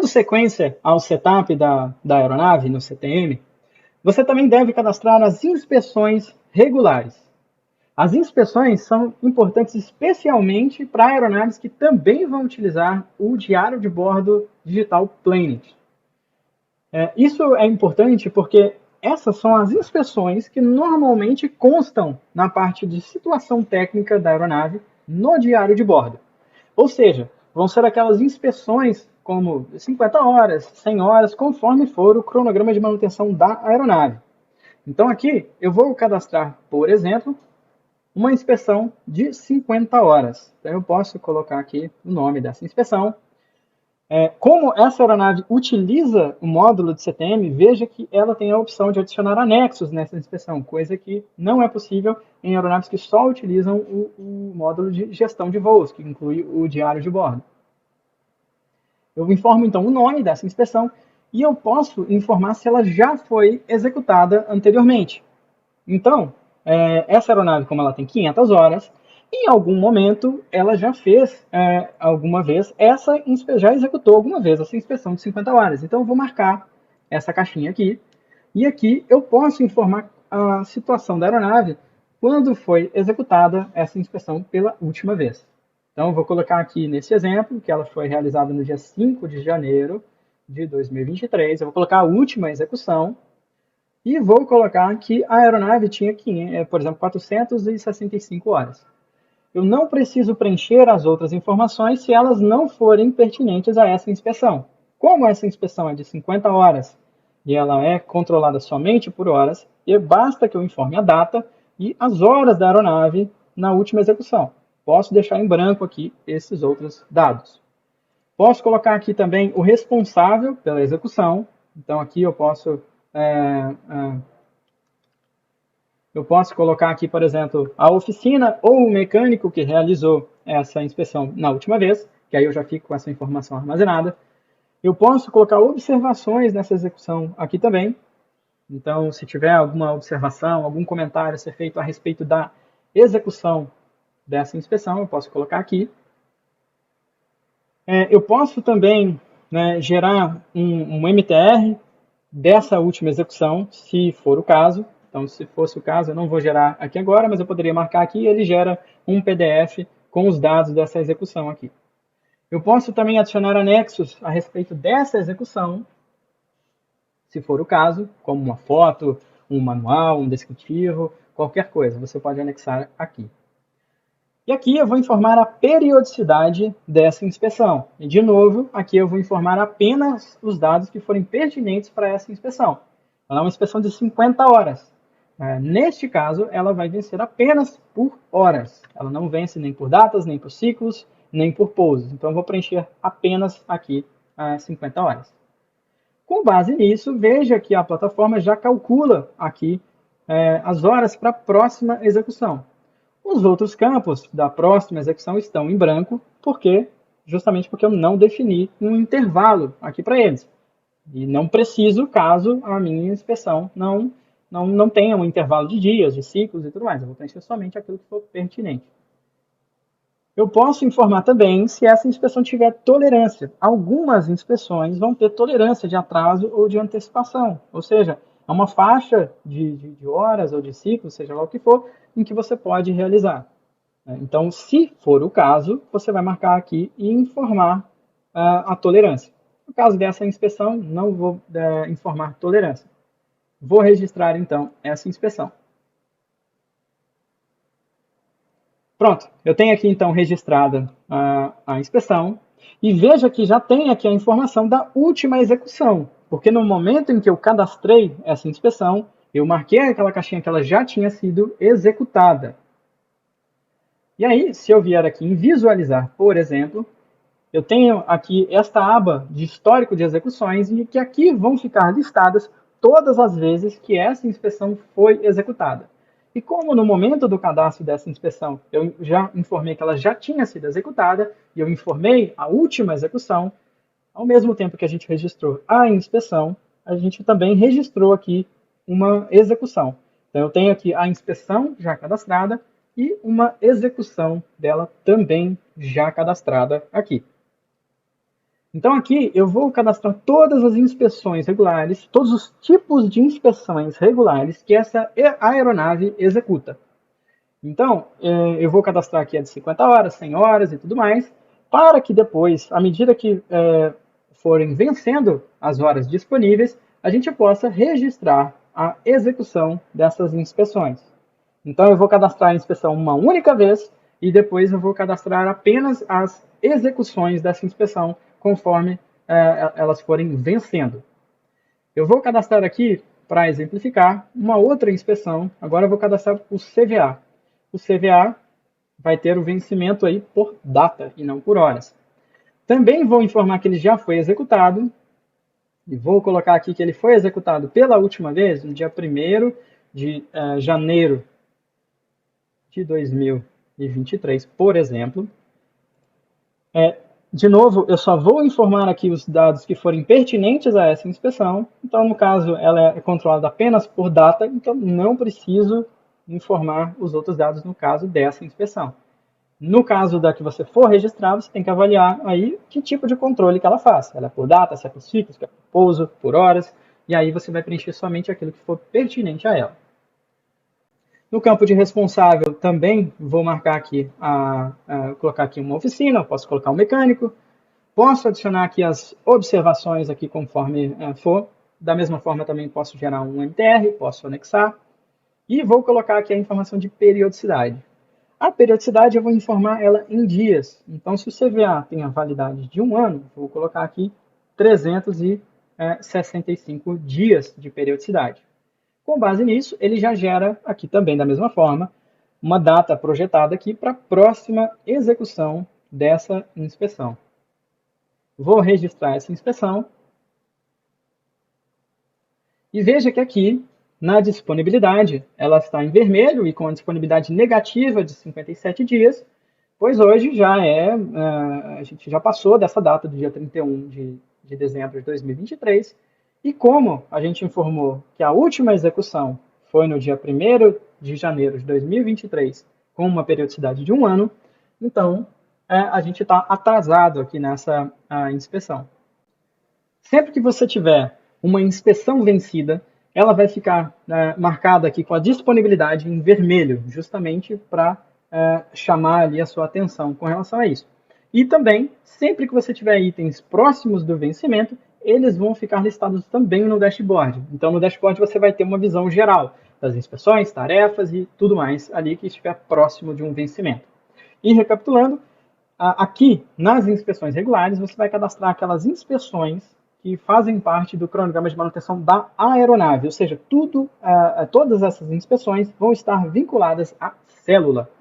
Dando sequência ao setup da aeronave no CTM, você também deve cadastrar as inspeções regulares. As inspeções são importantes especialmente para aeronaves que também vão utilizar o diário de bordo Digital Planet. Isso é importante porque essas são as inspeções que normalmente constam na parte de situação técnica da aeronave no diário de bordo. Ou seja, vão ser aquelas inspeções como 50 horas, 100 horas, conforme for o cronograma de manutenção da aeronave. Então aqui eu vou cadastrar, por exemplo, uma inspeção de 50 horas. Então eu posso colocar aqui o nome dessa inspeção. Como essa aeronave utiliza o módulo de CTM, veja que ela tem a opção de adicionar anexos nessa inspeção, coisa que não é possível em aeronaves que só utilizam o módulo de gestão de voos, que inclui o diário de bordo. Eu informo então o nome dessa inspeção e eu posso informar se ela já foi executada anteriormente. Então, essa aeronave, como ela tem 500 horas, em algum momento ela já fez alguma vez já executou alguma vez essa inspeção de 50 horas. Então eu vou marcar essa caixinha aqui e aqui eu posso informar a situação da aeronave quando foi executada essa inspeção pela última vez. Então eu vou colocar aqui nesse exemplo que ela foi realizada no dia 5 de janeiro de 2023. Eu vou colocar a última execução. E vou colocar que a aeronave tinha, por exemplo, 465 horas. Eu não preciso preencher as outras informações se elas não forem pertinentes a essa inspeção. Como essa inspeção é de 50 horas e ela é controlada somente por horas, basta que eu informe a data e as horas da aeronave na última execução. Posso deixar em branco aqui esses outros dados. Posso colocar aqui também o responsável pela execução. Então aqui eu posso colocar aqui, por exemplo, a oficina ou o mecânico que realizou essa inspeção na última vez, que aí eu já fico com essa informação armazenada. Eu posso colocar observações nessa execução aqui também. Então, se tiver alguma observação, algum comentário a ser feito a respeito da execução dessa inspeção, eu posso colocar aqui. Eu posso também gerar um MTR dessa última execução, se for o caso. Então, se fosse o caso, eu não vou gerar aqui agora, mas eu poderia marcar aqui e ele gera um PDF com os dados dessa execução aqui. Eu posso também adicionar anexos a respeito dessa execução, se for o caso, como uma foto, um manual, um descritivo, qualquer coisa, você pode anexar aqui. E aqui eu vou informar a periodicidade dessa inspeção. E, de novo, aqui eu vou informar apenas os dados que forem pertinentes para essa inspeção. Ela é uma inspeção de 50 horas. Neste caso, ela vai vencer apenas por horas. Ela não vence nem por datas, nem por ciclos, nem por pousos. Então, eu vou preencher apenas aqui 50 horas. Com base nisso, veja que a plataforma já calcula aqui as horas para a próxima execução. Os outros campos da próxima execução estão em branco, justamente porque eu não defini um intervalo aqui para eles. E não preciso caso a minha inspeção não tenha um intervalo de dias, de ciclos e tudo mais. Eu vou preencher somente aquilo que for pertinente. Eu posso informar também se essa inspeção tiver tolerância. Algumas inspeções vão ter tolerância de atraso ou de antecipação. Ou seja, é uma faixa de horas ou de ciclos, seja lá o que for, em que você pode realizar. Então, se for o caso, você vai marcar aqui e informar a tolerância. No caso dessa inspeção, não vou informar tolerância. Vou registrar, então, essa inspeção. Pronto, eu tenho aqui, então, registrada a inspeção. E veja que já tem aqui a informação da última execução. Porque no momento em que eu cadastrei essa inspeção, eu marquei aquela caixinha que ela já tinha sido executada. E aí, se eu vier aqui em visualizar, por exemplo, eu tenho aqui esta aba de histórico de execuções e que aqui vão ficar listadas todas as vezes que essa inspeção foi executada. E como no momento do cadastro dessa inspeção eu já informei que ela já tinha sido executada e eu informei a última execução, ao mesmo tempo que a gente registrou a inspeção, a gente também registrou aqui uma execução. Então eu tenho aqui a inspeção já cadastrada e uma execução dela também já cadastrada aqui. Então aqui eu vou cadastrar todas as inspeções regulares, todos os tipos de inspeções regulares que essa aeronave executa. Então, eu vou cadastrar aqui a de 50 horas, 100 horas e tudo mais, para que depois, à medida que forem vencendo as horas disponíveis, a gente possa registrar a execução dessas inspeções. Então, eu vou cadastrar a inspeção uma única vez e depois eu vou cadastrar apenas as execuções dessa inspeção conforme elas forem vencendo. Eu vou cadastrar aqui, para exemplificar, uma outra inspeção. Agora eu vou cadastrar o CVA. O CVA vai ter o vencimento aí por data e não por horas. Também vou informar que ele já foi executado. E vou colocar aqui que ele foi executado pela última vez, no dia 1º de janeiro de 2023, por exemplo. De novo, eu só vou informar aqui os dados que forem pertinentes a essa inspeção. Então, no caso, ela é controlada apenas por data, então não preciso informar os outros dados no caso dessa inspeção. No caso da que você for registrar, você tem que avaliar aí que tipo de controle que ela faz. Ela é por data, se é por ciclos, se é por pouso, por horas, e aí você vai preencher somente aquilo que for pertinente a ela. No campo de responsável, também vou marcar aqui, colocar aqui uma oficina, posso colocar um mecânico, posso adicionar aqui as observações aqui conforme for. Da mesma forma, também posso gerar um MTR, posso anexar. E vou colocar aqui a informação de periodicidade. A periodicidade eu vou informar ela em dias. Então, se o CVA tem a validade de 1 ano, vou colocar aqui 365 dias de periodicidade. Com base nisso, ele já gera aqui também, da mesma forma, uma data projetada aqui para a próxima execução dessa inspeção. Vou registrar essa inspeção. E veja que aqui, na disponibilidade, ela está em vermelho e com a disponibilidade negativa de 57 dias, pois hoje a gente já passou dessa data do dia 31 de dezembro de 2023, e como a gente informou que a última execução foi no dia 1º de janeiro de 2023, com uma periodicidade de 1 ano, então a gente está atrasado aqui nessa inspeção. Sempre que você tiver uma inspeção vencida, ela vai ficar marcada aqui com a disponibilidade em vermelho, justamente para chamar ali a sua atenção com relação a isso. E também, sempre que você tiver itens próximos do vencimento, eles vão ficar listados também no dashboard. Então, no dashboard você vai ter uma visão geral das inspeções, tarefas e tudo mais ali que estiver próximo de um vencimento. E recapitulando, aqui nas inspeções regulares, você vai cadastrar aquelas inspeções que fazem parte do cronograma de manutenção da aeronave, ou seja, todas essas inspeções vão estar vinculadas à célula.